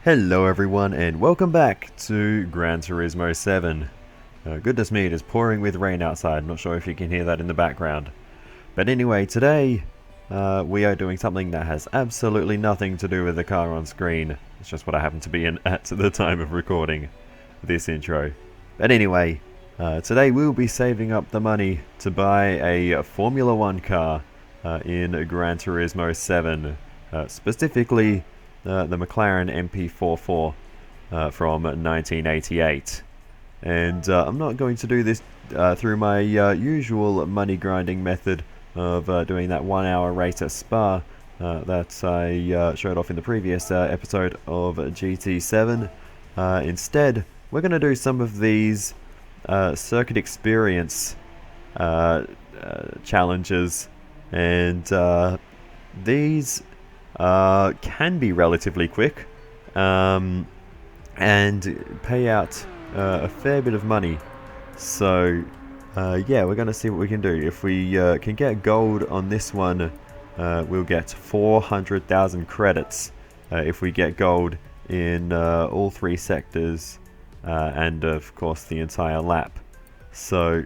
Hello everyone and welcome back to Gran Turismo 7. Goodness me, it is pouring with rain outside, not sure if you can hear that in the background. But anyway, today we are doing something that has absolutely nothing to do with the car on screen. It's just what I happen to be in at the time of recording this intro. But anyway, today we'll be saving up the money to buy a Formula 1 car in Gran Turismo 7. Specifically the McLaren MP44 from 1988. And I'm not going to do this through my usual money grinding method of doing that 1 hour race at Spa that I showed off in the previous episode of GT7. Instead, we're going to do some of these circuit experience challenges, and these can be relatively quick and pay out a fair bit of money. So yeah, we're going to see what we can do. If we can get gold on this one, we'll get 400,000 credits if we get gold in all three sectors and of course the entire lap. So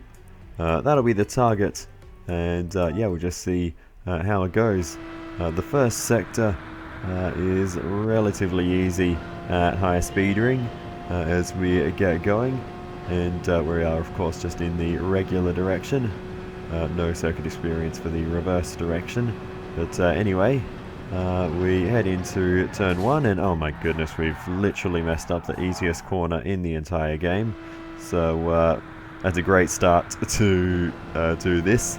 that'll be the target, and yeah, we'll just see how it goes. The first sector is relatively easy at high speed ring as we get going, and we are of course just in the regular direction. No circuit experience for the reverse direction, but anyway, we head into turn 1, and oh my goodness, we've literally messed up the easiest corner in the entire game. So that's a great start to this.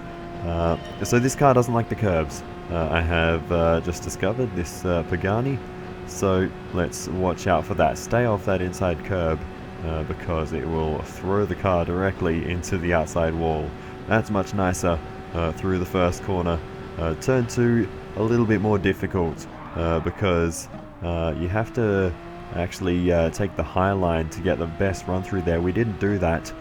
So this car doesn't like the curbs. I have just discovered this Pagani, so let's watch out for that. Stay off that inside curb because it will throw the car directly into the outside wall. That's much nicer through the first corner. Turn 2, a little bit more difficult because you have to actually take the high line to get the best run through there. We didn't do that.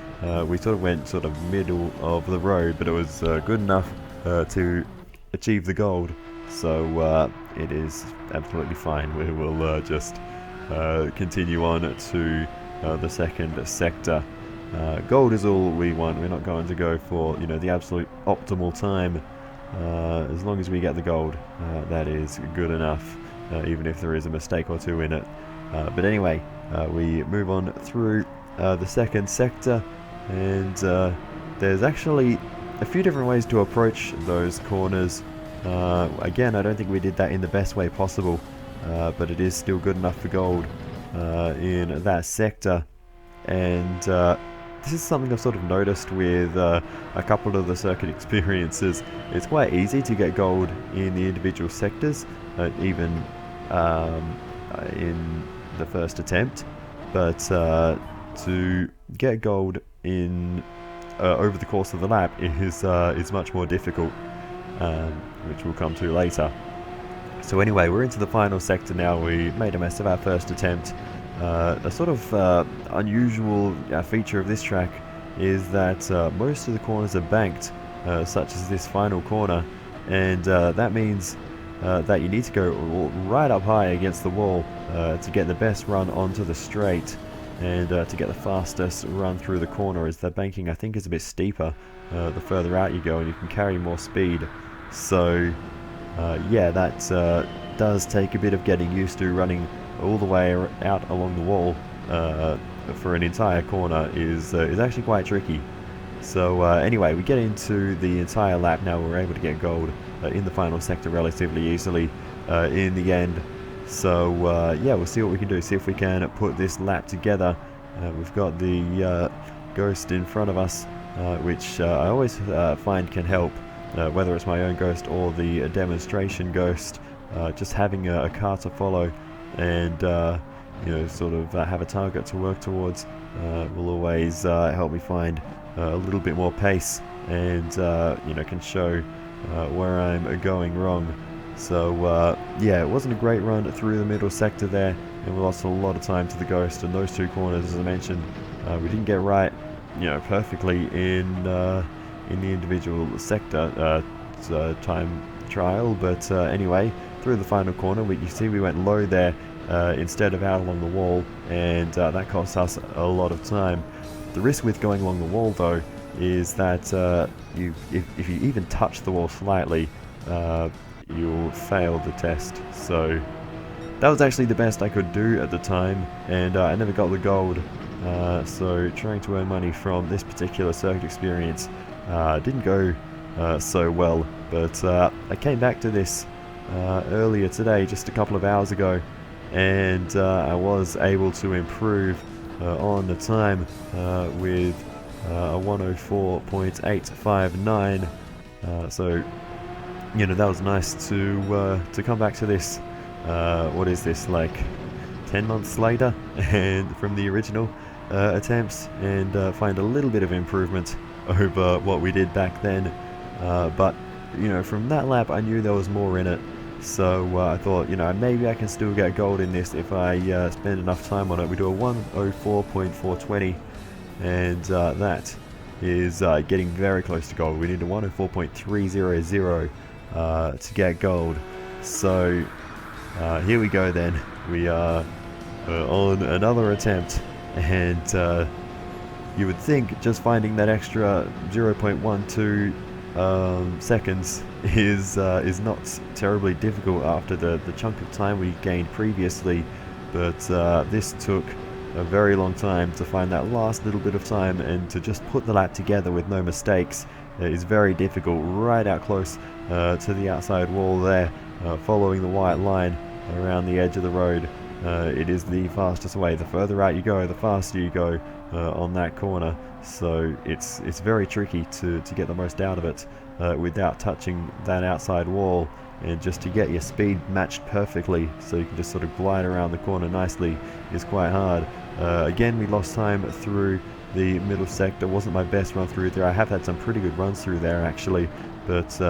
We sort of went sort of middle of the road, but it was good enough to achieve the gold, so it is absolutely fine. We will just continue on to the second sector. Gold is all we want. We're not going to go for, you know, the absolute optimal time. As long as we get the gold, that is good enough, even if there is a mistake or two in it. But anyway, we move on through the second sector, and there's actually a few different ways to approach those corners. Again, I don't think we did that in the best way possible, but it is still good enough for gold in that sector. And this is something I've sort of noticed with a couple of the circuit experiences. It's quite easy to get gold in the individual sectors, even in the first attempt, but to get gold in over the course of the lap is much more difficult, which we'll come to later. So anyway, we're into the final sector now. We made a mess of our first attempt. A sort of unusual feature of this track is that most of the corners are banked, such as this final corner, and that means that you need to go right up high against the wall to get the best run onto the straight, and to get the fastest run through the corner, as the banking I think is a bit steeper the further out you go, and you can carry more speed. So yeah, that does take a bit of getting used to. Running all the way out along the wall for an entire corner is actually quite tricky. So anyway, we get into the entire lap now. We're able to get gold in the final sector relatively easily in the end. So yeah, we'll see what we can do, see if we can put this lap together. We've got the Ghost in front of us, which I always find can help, whether it's my own Ghost or the demonstration Ghost. Just having a car to follow and you know, sort of have a target to work towards will always help me find a little bit more pace, and you know, can show where I'm going wrong. So yeah, it wasn't a great run through the middle sector there, and we lost a lot of time to the Ghost. And those two corners, as I mentioned, we didn't get right, you know, perfectly in the individual sector time trial. But anyway, through the final corner, you see we went low there instead of out along the wall, and that costs us a lot of time. The risk with going along the wall, though, is that if you even touch the wall slightly, you'll fail the test. So that was actually the best I could do at the time, and I never got the gold. So trying to earn money from this particular circuit experience didn't go so well, but I came back to this earlier today, just a couple of hours ago, and I was able to improve on the time with a 104.859. So that was nice to come back to this. What is this, like 10 months later, and from the original attempts, and find a little bit of improvement over what we did back then. But from that lap, I knew there was more in it. So I thought, maybe I can still get gold in this if I spend enough time on it. We do a 104.420, and that is getting very close to gold. We need a 104.300 to get gold. So here we go then. We are on another attempt, and you would think just finding that extra 0.12 seconds is not terribly difficult after the chunk of time we gained previously, but this took a very long time to find that last little bit of time, and to just put the lap together with no mistakes is very difficult. Right out close to the outside wall there, following the white line around the edge of the road. It is the fastest way. The further out you go, the faster you go on that corner. So it's very tricky to get the most out of it without touching that outside wall, and just to get your speed matched perfectly so you can just sort of glide around the corner nicely is quite hard. Again, we lost time through the middle sector. Wasn't my best run through there. I have had some pretty good runs through there actually, but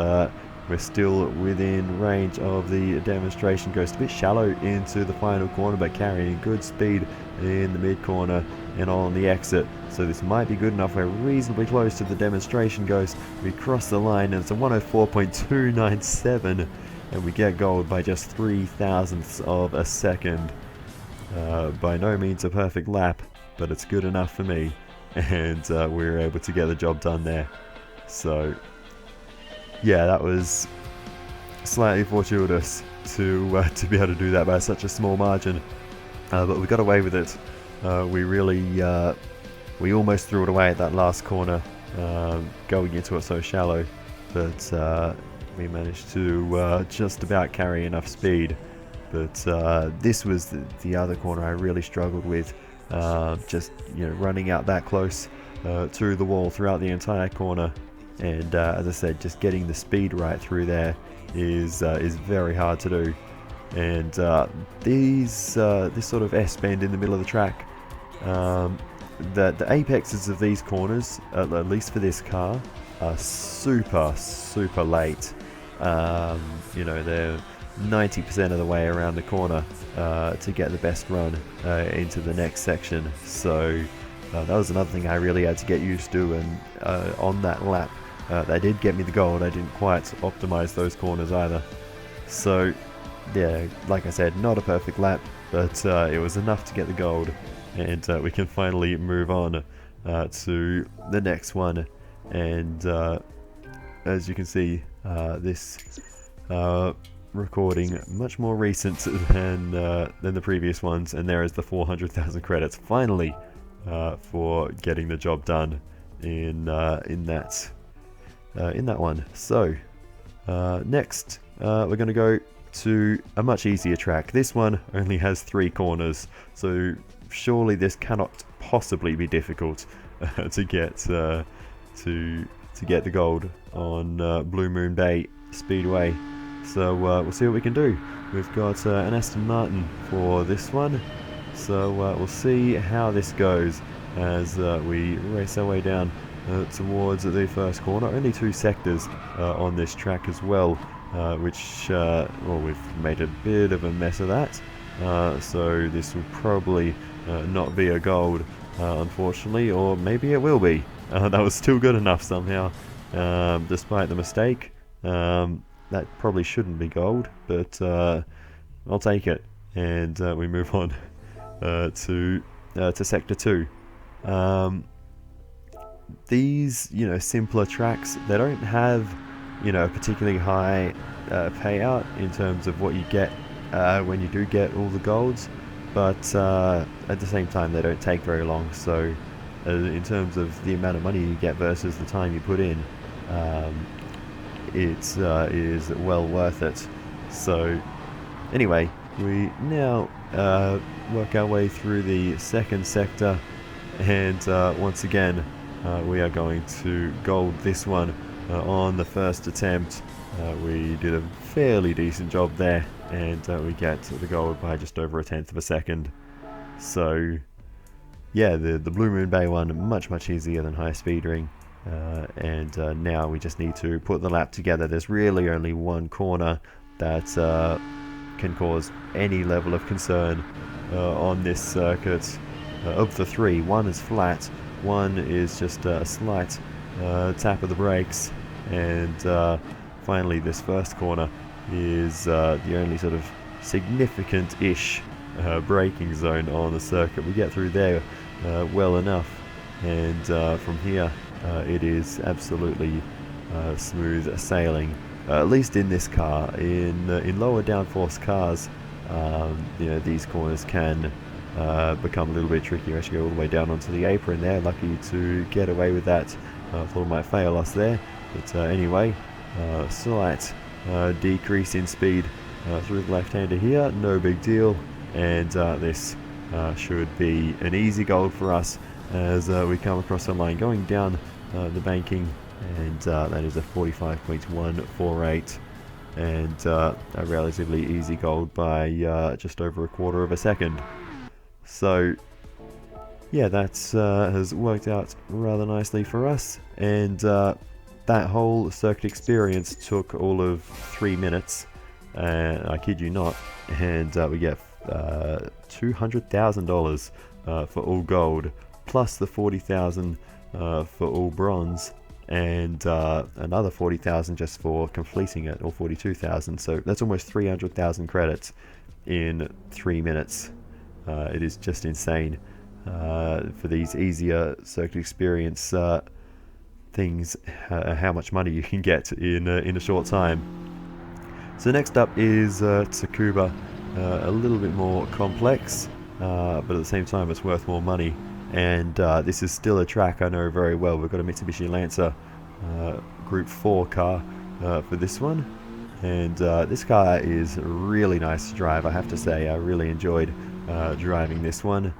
we're still within range of the demonstration. Goes a bit shallow into the final corner, but carrying good speed in the mid corner and on the exit. So this might be good enough. We're reasonably close to the demonstration ghost. We cross the line, and it's a 104.297, and we get gold by just 0.003 of a second. By no means a perfect lap, but it's good enough for me, and we were able to get the job done there. So yeah, that was slightly fortuitous to be able to do that by such a small margin, but we got away with it. We almost threw it away at that last corner, going into it so shallow, but we managed to just about carry enough speed. But this was the other corner I really struggled with, just running out that close to the wall throughout the entire corner. And as I said, just getting the speed right through there is very hard to do. And this sort of S-bend in the middle of the track, the apexes of these corners, at least for this car, are super late. They're 90% of the way around the corner to get the best run into the next section. So that was another thing I really had to get used to, and on that lap, they did get me the gold. I didn't quite optimize those corners either. So yeah, like I said, not a perfect lap, but it was enough to get the gold, and we can finally move on to the next one. And as you can see, this recording much more recent than the previous ones, and there is the 400,000 credits finally for getting the job done in that one. So next we're going to go to a much easier track. This one only has 3 corners, so surely this cannot possibly be difficult to get the gold on Blue Moon Bay Speedway. So we'll see what we can do. We've got an Aston Martin for this one, so we'll see how this goes as we race our way down towards the first corner. Only 2 sectors on this track as well, which we've made a bit of a mess of that, so this will probably not be a gold, unfortunately, or maybe it will be. That was still good enough somehow, despite the mistake. That probably shouldn't be gold, but I'll take it. and we move on to Sector 2. These, simpler tracks, they don't have, a particularly high payout in terms of what you get when you do get all the golds, but at the same time they don't take very long, so in terms of the amount of money you get versus the time you put in, it is well worth it. So anyway, we now work our way through the second sector, and once again we are going to gold this one on the first attempt. We did a fairly decent job there, and we get the gold by just over 1/10 of a second. So yeah, the Blue Moon Bay one much easier than High Speed Ring, and now we just need to put the lap together. There's really only one corner that can cause any level of concern on this circuit. Of the three, one is flat, one is just a slight tap of the brakes, and finally this first corner is the only sort of significant-ish braking zone on the circuit. We get through there well enough, and from here it is absolutely smooth sailing, at least in this car. In lower downforce cars, these corners can become a little bit tricky. You actually go all the way down onto the apron there. Lucky to get away with that. Thought it might fail us there, but anyway, slight decrease in speed through the left-hander here, no big deal, and this should be an easy gold for us as we come across the line going down the banking, and that is a 45.148, and a relatively easy gold by just over 1/4 of a second. So yeah, that has worked out rather nicely for us, and that whole circuit experience took all of 3 minutes, I kid you not, and we get $200,000 for all gold, plus the 40,000 for all bronze, and another 40,000 just for completing it, or 42,000. So that's almost 300,000 credits in 3 minutes. It is just insane for these easier circuit experience things, how much money you can get in a short time. So next up is Tsukuba, a little bit more complex, but at the same time it's worth more money, and this is still a track I know very well. We've got a Mitsubishi Lancer Group 4 car for this one, and this car is really nice to drive, I have to say. I really enjoyed driving this one.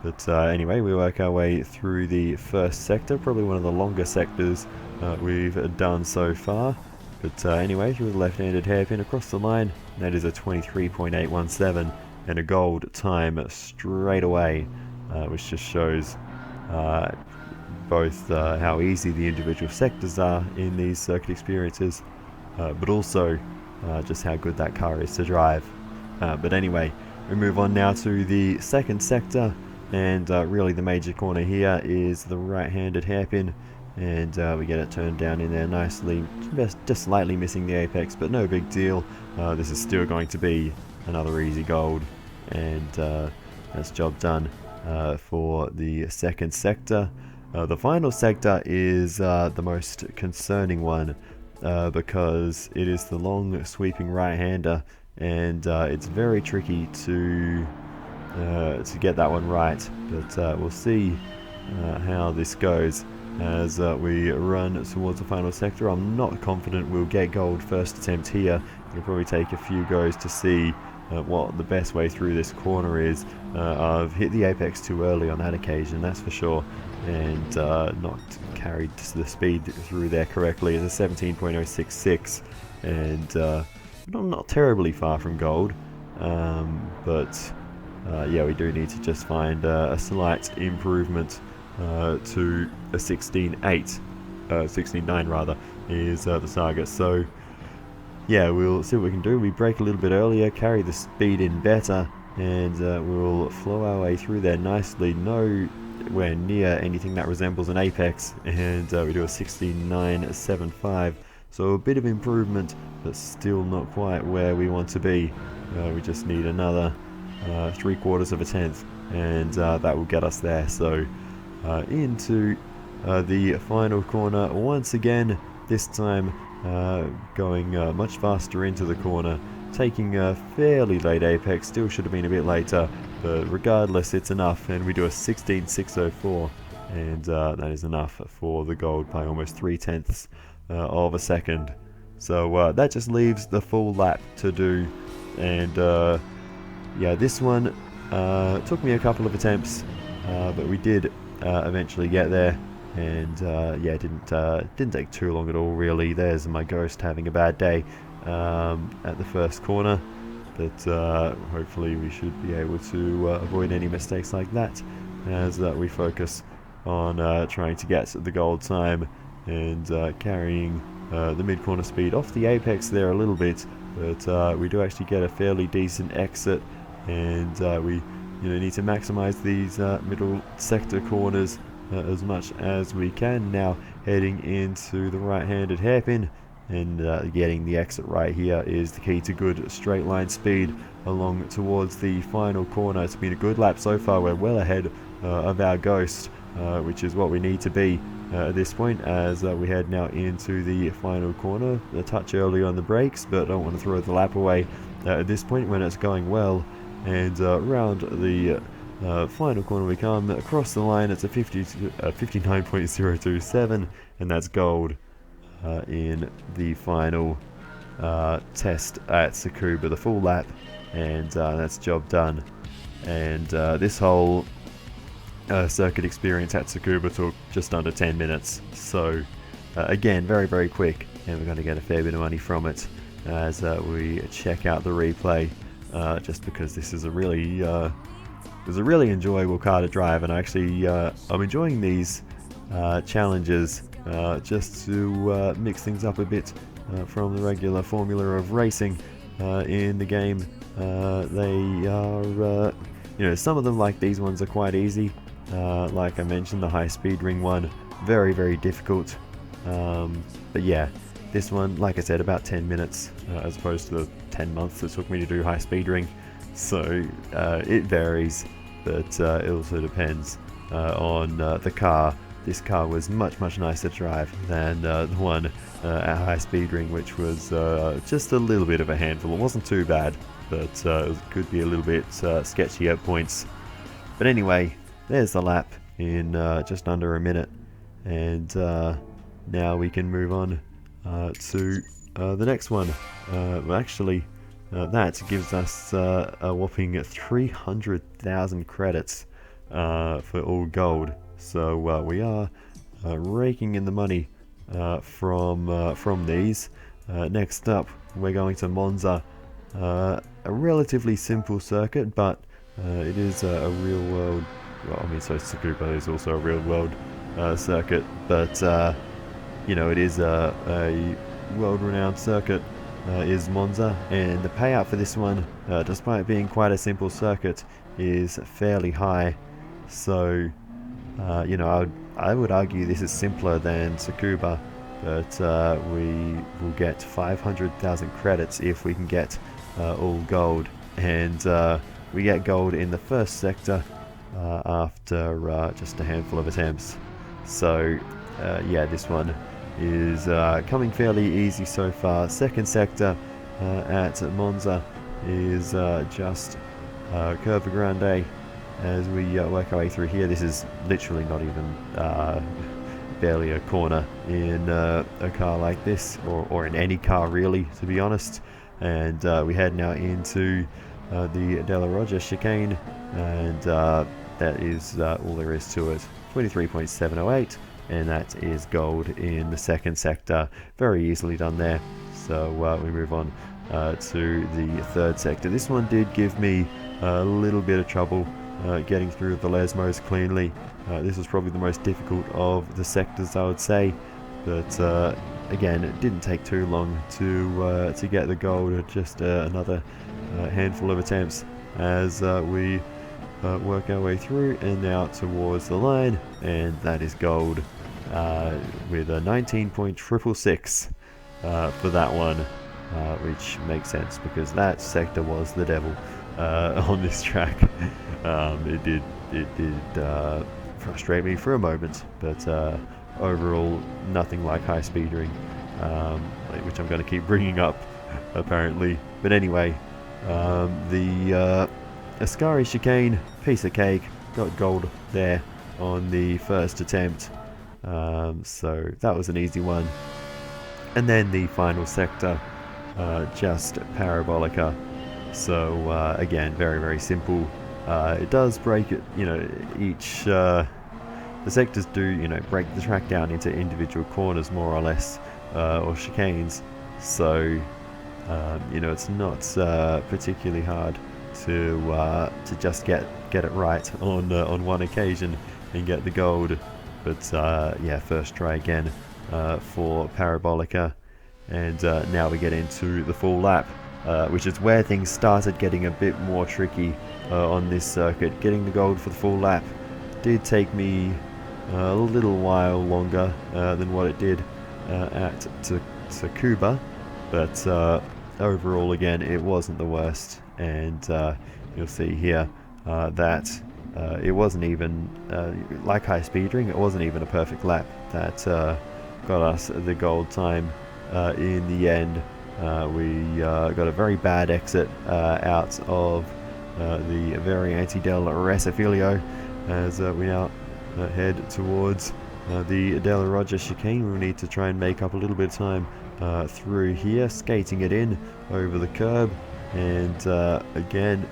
But anyway, we work our way through the first sector, probably one of the longer sectors we've done so far. But anyway, through the left-handed hairpin across the line, that is a 23.817 and a gold time straight away, which just shows both how easy the individual sectors are in these circuit experiences, but also just how good that car is to drive. But anyway, we move on now to the second sector, and really the major corner here is the right-handed hairpin, and we get it turned down in there nicely, just slightly missing the apex, but no big deal. This is still going to be another easy gold, and that's job done for the second sector. The final sector is the most concerning one, because it is the long sweeping right-hander, and it's very tricky to get that one right, but we'll see how this goes as we run towards the final sector. I'm not confident we'll get gold first attempt here. It'll probably take a few goes to see what the best way through this corner is. I've hit the apex too early on that occasion, that's for sure, and not carried the speed through there correctly. It's a 17.066, and not terribly far from gold, but yeah, we do need to just find a slight improvement to a 16.8, 16.9 rather, is the target. So yeah, we'll see what we can do. We brake a little bit earlier, carry the speed in better, and we'll flow our way through there nicely. Nowhere near anything that resembles an apex, and we do a 16.975. So a bit of improvement, but still not quite where we want to be. We just need another 3/4 of a tenth, and that will get us there. So into the final corner once again, this time going much faster into the corner, taking a fairly late apex. Still should have been a bit later, but regardless, it's enough, and we do a 16.604, and that is enough for the gold by almost 3/10 of a second. So that just leaves the full lap to do, and yeah, this one took me a couple of attempts, but we did eventually get there, and yeah, it didn't take too long at all, really. There's my ghost having a bad day at the first corner, but hopefully we should be able to avoid any mistakes like that, as we focus on trying to get the gold time and carrying the mid-corner speed off the apex there a little bit, but we do actually get a fairly decent exit, and we need to maximize these middle sector corners as much as we can. Now heading into the right-handed hairpin, and getting the exit right here is the key to good straight line speed along towards the final corner. It's been a good lap so far. We're well ahead of our ghost, which is what we need to be at this point, as we head now into the final corner. A touch early on the brakes, but don't want to throw the lap away at this point when it's going well. And around the final corner we come, across the line. It's a 59.027, and that's gold in the final test at Tsukuba, the full lap, and that's job done. And this whole circuit experience at Tsukuba took just under 10 minutes, so again, very quick, and we're going to get a fair bit of money from it as we check out the replay, just because this is a really enjoyable car to drive, and actually I'm enjoying these challenges just to mix things up a bit from the regular formula of racing in the game. They are some of them, like these ones, are quite easy. Like I mentioned, the high speed ring one, very difficult, but yeah, this one, like I said, about 10 minutes as opposed to the 10 months it took me to do high speed ring. So it varies, but it also depends on the car. This car was much nicer to drive than the one at high speed ring, which was just a little bit of a handful. It wasn't too bad, but it could be a little bit sketchy at points. But anyway, there's the lap in just under a minute, and now we can move on to the next one. Actually, that gives us a whopping 300,000 credits for all gold. So we are raking in the money from these. Next up, we're going to Monza, a relatively simple circuit, but it is a real world. Well, I mean, so Tsukuba is also a real world circuit, but it is a world-renowned circuit, is Monza, and the payout for this one, despite being quite a simple circuit, is fairly high. So I would argue this is simpler than Tsukuba, but we will get 500,000 credits if we can get all gold, and we get gold in the first sector after just a handful of attempts. So yeah, this one is coming fairly easy so far. Second sector at Monza is just Curva Grande. As we work our way through here, this is literally not even barely a corner in a car like this, or in any car really, to be honest. And we head now into the Della Roggia chicane, and that is all there is to it. 23.708, and that is gold in the second sector. Very easily done there. So we move on to the third sector. This one did give me a little bit of trouble getting through the Lesmos cleanly. This was probably the most difficult of the sectors, I would say, but again, it didn't take too long to get the gold. Just another handful of attempts as we work our way through, and now towards the line, and that is gold with a 19.666 for that one, which makes sense because that sector was the devil. on this track. It did frustrate me for a moment, but overall nothing like high speedering, which I'm going to keep bringing up apparently. But anyway, the Ascari chicane, piece of cake, got gold there on the first attempt, so that was an easy one. And then the final sector, just Parabolica. So again, very, very simple. It does break it, each the sectors do, break the track down into individual corners more or less, or chicanes. So it's not particularly hard to just get it right on one occasion and get the gold. But yeah, first try again for Parabolica, and now we get into the full lap, which is where things started getting a bit more tricky on this circuit. Getting the gold for the full lap did take me a little while longer than what it did at Tsukuba, but overall again it wasn't the worst. And you'll see here that it wasn't even like high speedering, it wasn't even a perfect lap that got us the gold time in the end. We got a very bad exit out of the Variante del Resifilio as we now head towards the Del Roger chicane. We'll need to try and make up a little bit of time through here, skating it in over the curb. And again,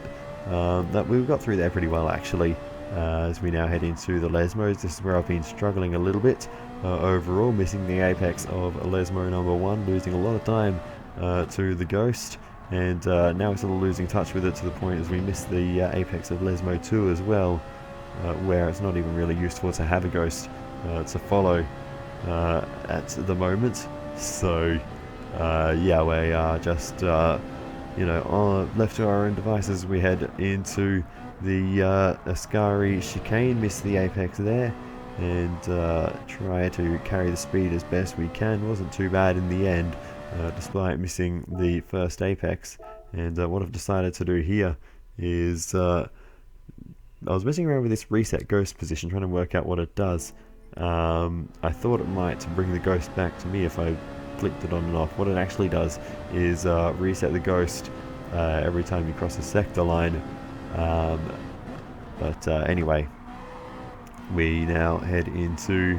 that we got through there pretty well actually. As we now head into the Lesmos, this is where I've been struggling a little bit overall, missing the apex of Lesmo number 1, losing a lot of time to the Ghost, and now we're sort of losing touch with it to the point as we miss the apex of Lesmo 2 as well, where it's not even really useful to have a Ghost to follow at the moment. So yeah, we are just left to our own devices. We head into the Ascari chicane, miss the apex there, and try to carry the speed as best we can. Wasn't too bad in the end, despite missing the first apex. And what I've decided to do here is I was messing around with this reset ghost position, trying to work out what it does. I thought it might bring the ghost back to me if I flicked it on and off. What it actually does is reset the ghost every time you cross a sector line. But anyway, we now head into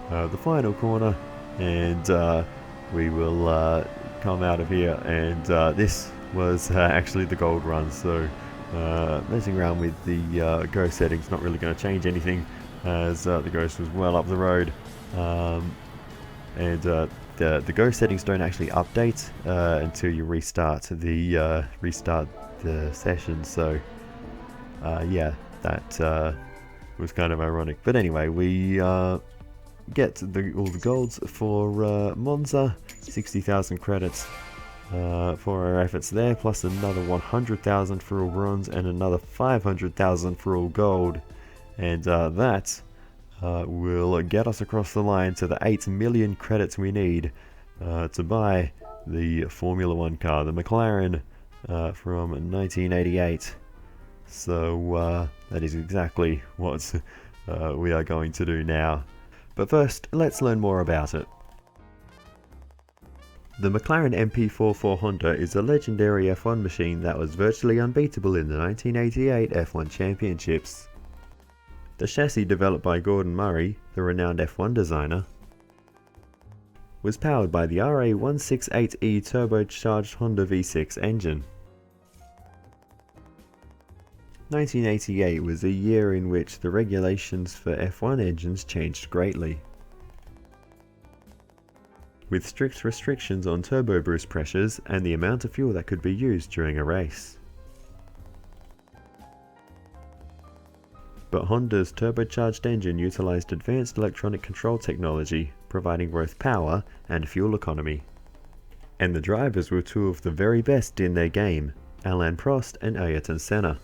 the final corner, and we will come out of here. And this was actually the gold run, so messing around with the ghost settings not really going to change anything, as the ghost was well up the road. And the ghost settings don't actually update until you restart the session. So yeah, that was kind of ironic. But anyway, we get all the golds for Monza, 60,000 credits for our efforts there, plus another 100,000 for all bronze and another 500,000 for all gold. And that will get us across the line to the 8 million credits we need to buy the Formula 1 car, the McLaren from 1988. So that is exactly what we are going to do now. But first, let's learn more about it. The McLaren MP44 Honda is a legendary F1 machine that was virtually unbeatable in the 1988 F1 Championships. The chassis, developed by Gordon Murray, the renowned F1 designer, was powered by the RA168E turbocharged Honda V6 engine. 1988 was a year in which the regulations for F1 engines changed greatly, with strict restrictions on turbo boost pressures and the amount of fuel that could be used during a race. But Honda's turbocharged engine utilized advanced electronic control technology, providing both power and fuel economy. And the drivers were two of the very best in their game, Alain Prost and Ayrton Senna.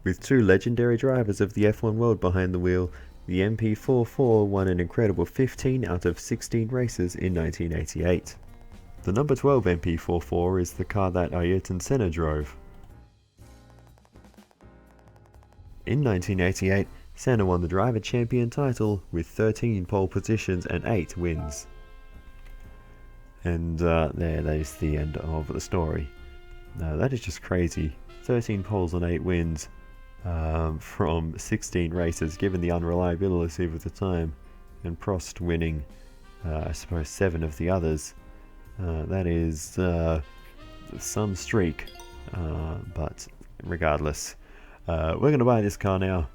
With two legendary drivers of the F1 world behind the wheel, the MP44 won an incredible 15 out of 16 races in 1988. The number 12 MP44 is the car that Ayrton Senna drove. In 1988, Senna won the Driver Champion title with 13 pole positions and 8 wins. And that is the end of the story. That is just crazy. 13 poles and 8 wins from 16 races, given the unreliability of the time, and Prost winning, I suppose, 7 of the others. That is some streak, but regardless, we're going to buy this car now.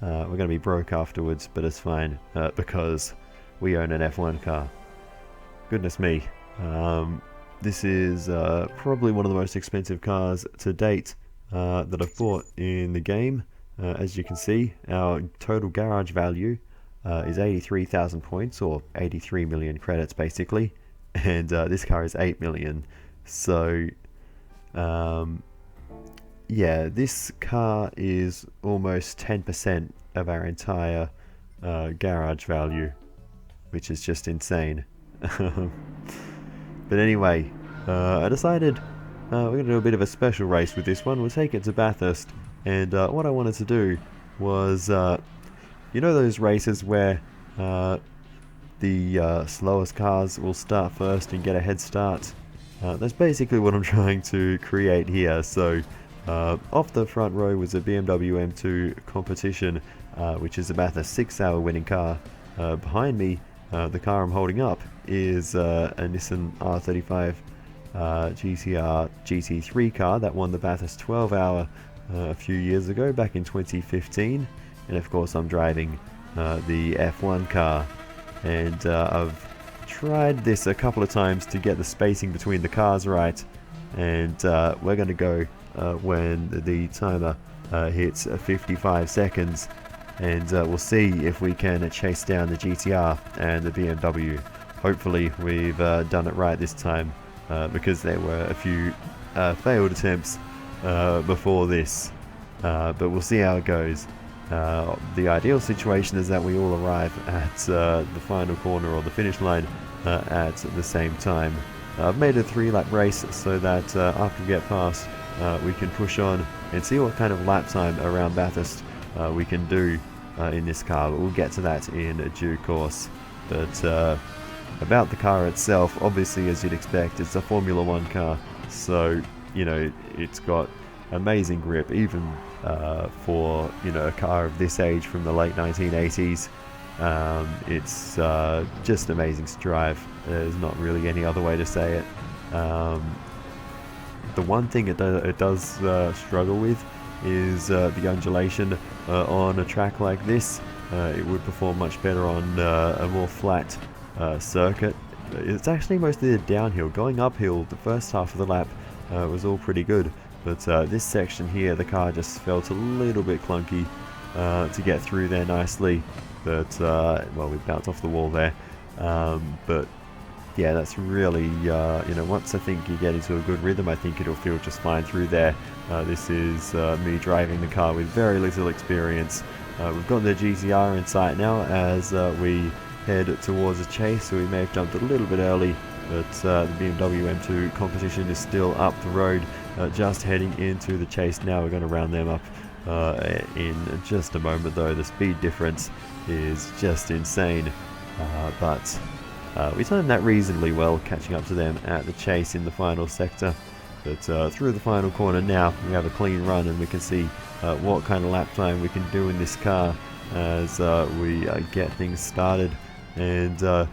We're going to be broke afterwards, but it's fine because we own an F1 car. Goodness me. This is probably one of the most expensive cars to date that I've bought in the game. As you can see, our total garage value is 83,000 points, or 83 million credits basically, and this car is 8 million. So yeah, this car is almost 10% of our entire garage value, which is just insane. But anyway, I decided we're going to do a bit of a special race with this one. We'll take it to Bathurst, and what I wanted to do was, you know those races where the slowest cars will start first and get a head start? That's basically what I'm trying to create here. So off the front row was a BMW M2 competition, which is a Bathurst 6-hour winning car. Behind me, the car I'm holding up is a Nissan R35 GTR GT3 car that won the Bathurst 12-hour a few years ago, back in 2015. And of course I'm driving the F1 car, and I've tried this a couple of times to get the spacing between the cars right, and we're going to go when the timer hits 55 seconds, and we'll see if we can chase down the GTR and the BMW. Hopefully we've done it right this time, because there were a few failed attempts before this, but we'll see how it goes. The ideal situation is that we all arrive at the final corner or the finish line at the same time. I've made a 3-lap race so that after we get past, we can push on and see what kind of lap time around Bathurst we can do in this car, but we'll get to that in due course. But about the car itself, obviously, as you'd expect, it's a Formula 1 car, so you know it's got amazing grip, even for a car of this age from the late 1980s. It's just amazing to drive. There's not really any other way to say it. The one thing it does struggle with is the undulation on a track like this. It would perform much better on a more flat circuit. It's actually mostly the downhill. Going uphill, the first half of the lap was all pretty good, but this section here, the car just felt a little bit clunky to get through there nicely. But well, we bounced off the wall there. But yeah, that's really once I think you get into a good rhythm, I think it'll feel just fine through there. This is me driving the car with very little experience. We've got the GTR in sight now as we head towards a chase, so we may have jumped a little bit early, but the BMW M2 competition is still up the road, just heading into the chase now. We're going to round them up in just a moment, though. The speed difference is just insane, but we timed that reasonably well, catching up to them at the chase in the final sector. But through the final corner now, we have a clean run, and we can see what kind of lap time we can do in this car as we get things started. And we'll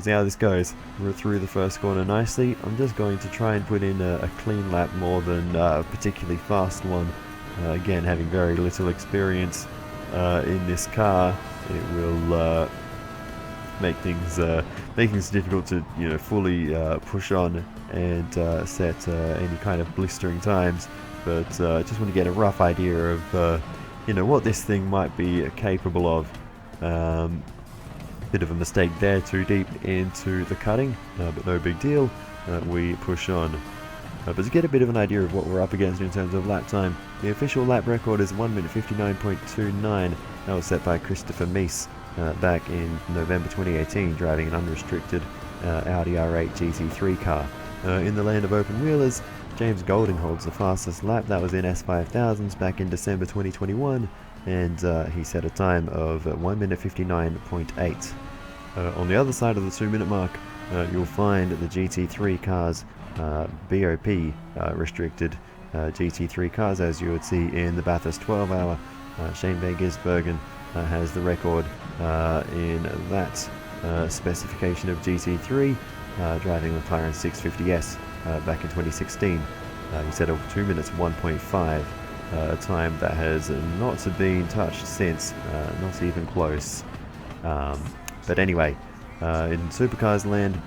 see how this goes. We're through the first corner nicely. I'm just going to try and put in a clean lap more than a particularly fast one. Again, having very little experience in this car, it will make things difficult to fully push on and set any kind of blistering times. But I just want to get a rough idea of what this thing might be capable of. Bit of a mistake there, too deep into the cutting, but no big deal. We push on. But to get a bit of an idea of what we're up against in terms of lap time, the official lap record is 1 minute 59.29. That was set by Christopher Mies back in November 2018, driving an unrestricted Audi R8 GT3 car. In the land of open wheelers, James Golding holds the fastest lap. That was in S5000s back in December 2021, and he set a time of 1 minute 59.8. On the other side of the 2 minute mark, you'll find the GT3 cars, BOP restricted GT3 cars, as you would see in the Bathurst 12 hour. Shane Van Gisbergen has the record in that specification of GT3, driving the McLaren 650S back in 2016. He set over 2 minutes 1.5, a time that has not been touched since, not even close. But anyway, in supercars land,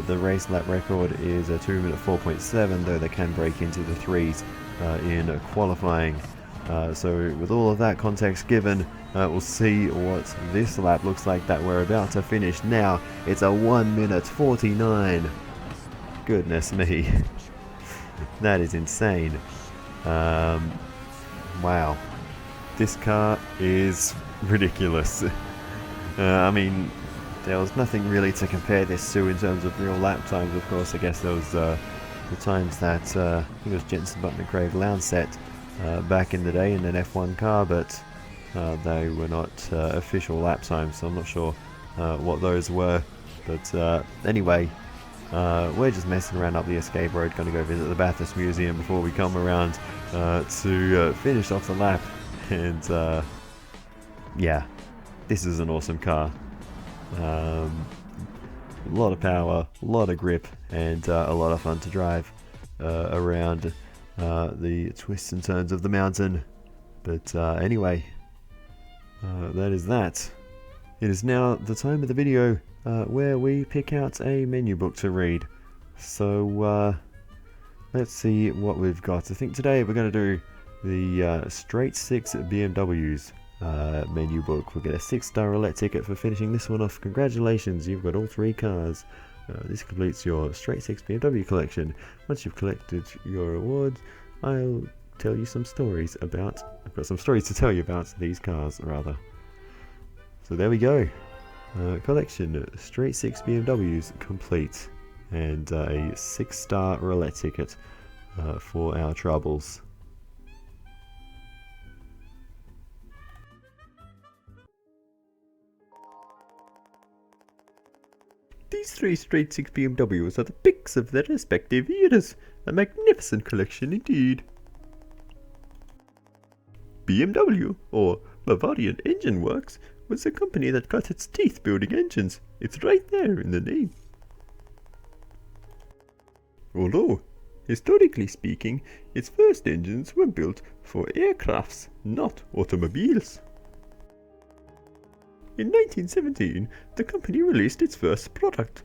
the race lap record is a 2 minute 4.7, though they can break into the threes in qualifying. So with all of that context given, we'll see what this lap looks like that we're about to finish now. It's a 1 minute 49. Goodness me. That is insane. Wow. This car is ridiculous. I mean, there was nothing really to compare this to in terms of real lap times. Of course, I guess there was the times that I think it was Jenson Button and Craig Lowndes set back in the day in an F1 car, but they were not official lap times, so I'm not sure what those were. But anyway, we're just messing around up the escape road, going to go visit the Bathurst Museum before we come around to finish off the lap. And yeah, this is an awesome car. A lot of power, a lot of grip, and a lot of fun to drive around the twists and turns of the mountain. But anyway, that is that. It is now the time of the video where we pick out a menu book to read. So let's see what we've got. I think today we're going to do the Straight 6 BMWs menu book. We'll get a 6-star roulette ticket for finishing this one off. Congratulations, you've got all 3 cars. This completes your Straight 6 BMW collection. Once you've collected your awards, I'll tell you some stories about... I've got some stories to tell you about these cars, rather. So there we go. Collection Straight 6 BMWs complete. And a 6-star roulette ticket for our troubles. These 3 Straight 6 BMWs are the picks of their respective eras. A magnificent collection indeed. BMW, or Bavarian Engine Works, was a company that cut its teeth building engines. It's right there in the name. Although, historically speaking, its first engines were built for aircrafts, not automobiles. In 1917, the company released its first product,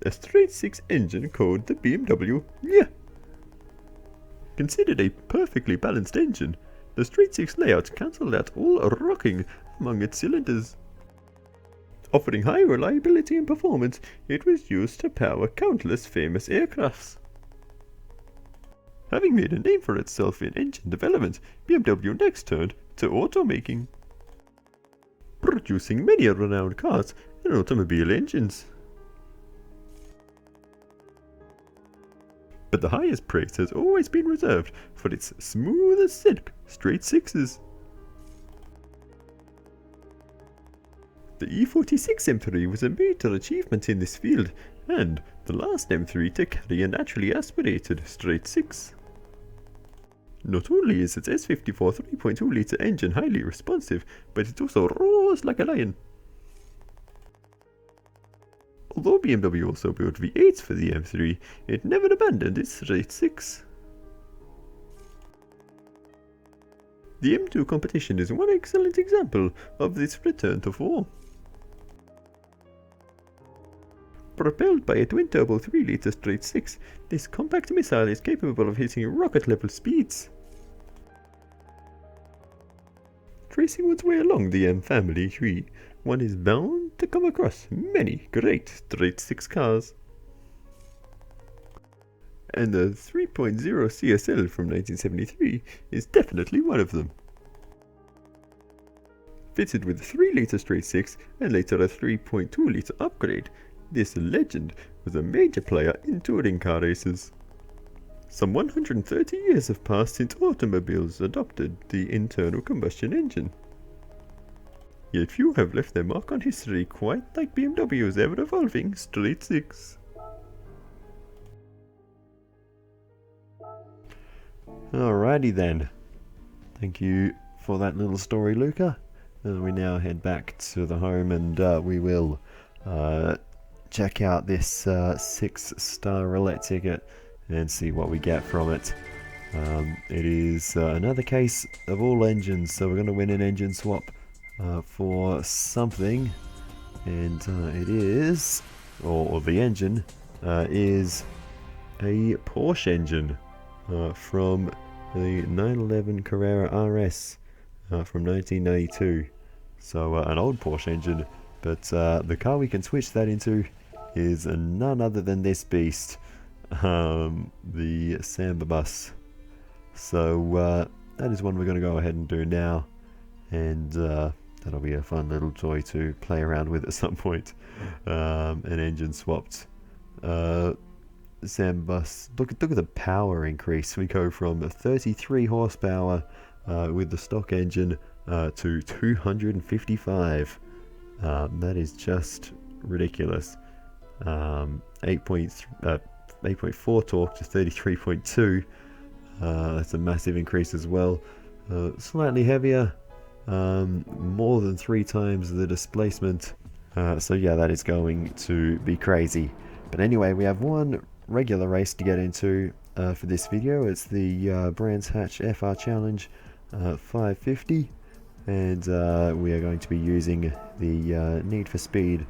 a straight 6 engine called the BMW Yeah. Considered a perfectly balanced engine, the straight 6 layout cancelled out all rocking among its cylinders. Offering high reliability and performance, it was used to power countless famous aircrafts. Having made a name for itself in engine development, BMW next turned to automaking, producing many renowned cars and automobile engines. But the highest praise has always been reserved for its smooth as silk straight 6s. The E46 M3 was a major achievement in this field, and the last M3 to carry a naturally aspirated straight 6. Not only is its S54 3.2 litre engine highly responsive, but it also roars like a lion. Although BMW also built V8s for the M3, it never abandoned its straight 6. The M2 competition is one excellent example of this return to form. Propelled by a twin-turbo 3-litre straight 6, this compact missile is capable of hitting rocket-level speeds. Tracing one's way along the M family tree, one is bound to come across many great straight 6 cars. And the 3.0 CSL from 1973 is definitely one of them. Fitted with a 3-litre straight 6 and later a 3.2 litre upgrade, This legend was a major player in touring car races. Some 130 years have passed since automobiles adopted the internal combustion engine. Yet few have left their mark on history quite like BMW's ever-evolving Straight 6. Alrighty then. Thank you for that little story, Luca. We now head back to the home and we will check out this 6-star roulette ticket and see what we get from it. It is another case of all engines, so we're going to win an engine swap for something, and it is, or the engine is a Porsche engine from the 911 Carrera RS from 1992. So an old Porsche engine, but the car we can switch that into is none other than this beast, the Samba bus. So that is one we're going to go ahead and do now, and that'll be a fun little toy to play around with at some point. An engine swapped Samba bus. Look at the power increase. We go from 33 horsepower with the stock engine to 255. That is just ridiculous. 8.4 torque to 33.2. That's a massive increase as well. Slightly heavier, more than 3 times the displacement. So yeah, that is going to be crazy. But anyway, we have one regular race to get into for this video. It's the Brands Hatch FR Challenge 550, and we are going to be using the Need for Speed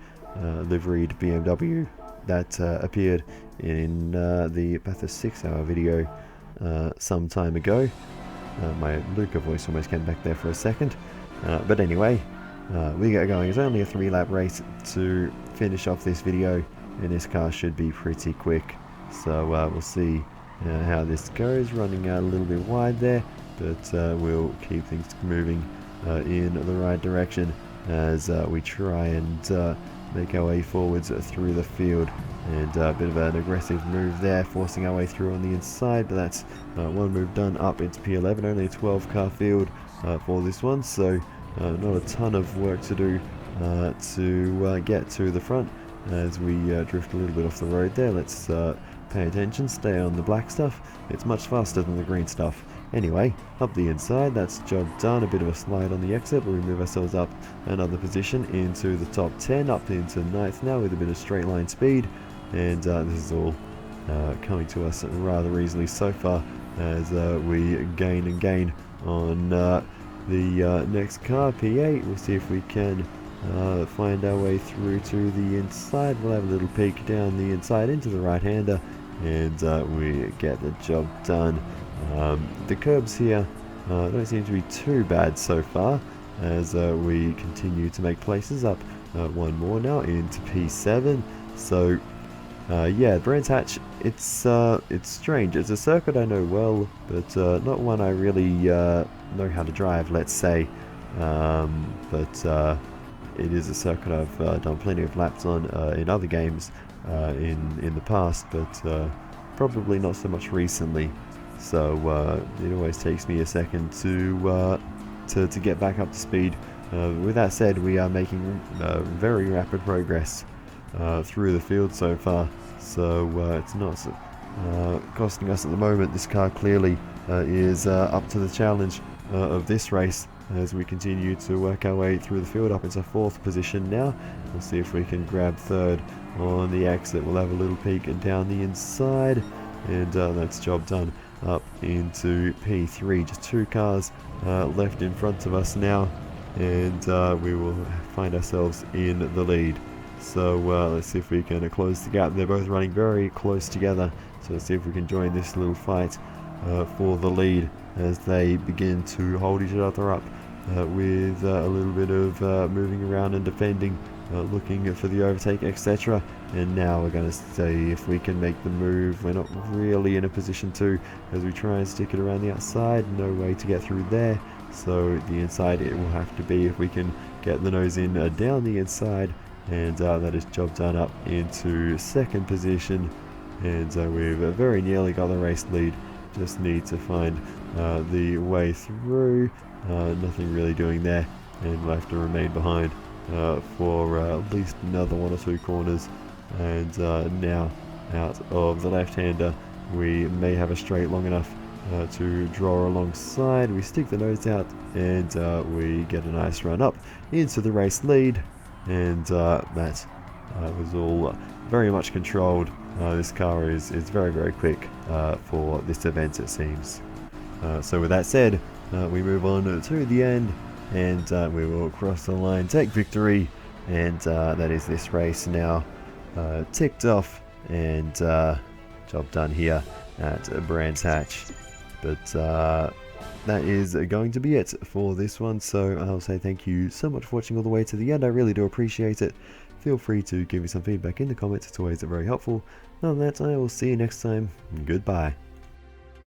liveried BMW that appeared in the Bathurst 6-hour video some time ago. My Luca voice almost came back there for a second, but anyway, we get going. It's only a 3-lap race to finish off this video, and this car should be pretty quick, so we'll see how this goes. Running out a little bit wide there, but we'll keep things moving in the right direction as we try and make our way forwards through the field. And a bit of an aggressive move there, forcing our way through on the inside, but that's one move done up into P11. Only a 12 car field for this one, so not a ton of work to do to get to the front as we drift a little bit off the road there. Let's pay attention, stay on the black stuff. It's much faster than the green stuff. Anyway, up the inside, that's job done. A bit of a slide on the exit, but we move ourselves up another position into the top 10, up into 9th now with a bit of straight line speed. And this is all coming to us rather easily so far as we gain and gain on the next car, P8. We'll see if we can find our way through to the inside. We'll have a little peek down the inside into the right-hander, and we get the job done. The curbs here don't seem to be too bad so far as we continue to make places up. One more now into P7. So yeah, Brands Hatch, it's strange. It's a circuit I know well, but not one I really know how to drive, let's say. But it is a circuit I've done plenty of laps on in other games in the past, but probably not so much recently. So it always takes me a second to get back up to speed. With that said, we are making very rapid progress through the field so far, so it's not costing us at the moment. This car clearly is up to the challenge of this race as we continue to work our way through the field up into 4th position now. We'll see if we can grab 3rd on the exit. We'll have a little peek down the inside, and that's job done. Up into P3, just 2 cars left in front of us now, and we will find ourselves in the lead. So let's see if we can close the gap. They're both running very close together, so let's see if we can join this little fight for the lead as they begin to hold each other up with a little bit of moving around and defending, looking for the overtake, etc. And now we're going to see if we can make the move. We're not really in a position to, as we try and stick it around the outside. No way to get through there, so the inside it will have to be if we can get the nose in down the inside and that is job done up into second position, and we've very nearly got the race lead. Just need to find the way through. Nothing really doing there, and we'll have to remain behind for at least another 1 or 2 corners. And now out of the left-hander, we may have a straight long enough to draw alongside. We stick the nose out, and we get a nice run up into the race lead, and that was all very much controlled. This car is very, very quick for this event, it seems. So with that said, we move on to the end, and we will cross the line, take victory, and that is this race now ticked off, and job done here at Brands Hatch. But that is going to be it for this one, so I'll say thank you so much for watching all the way to the end. I really do appreciate it. Feel free to give me some feedback in the comments, it's always very helpful. Other than that, I will see you next time. Goodbye.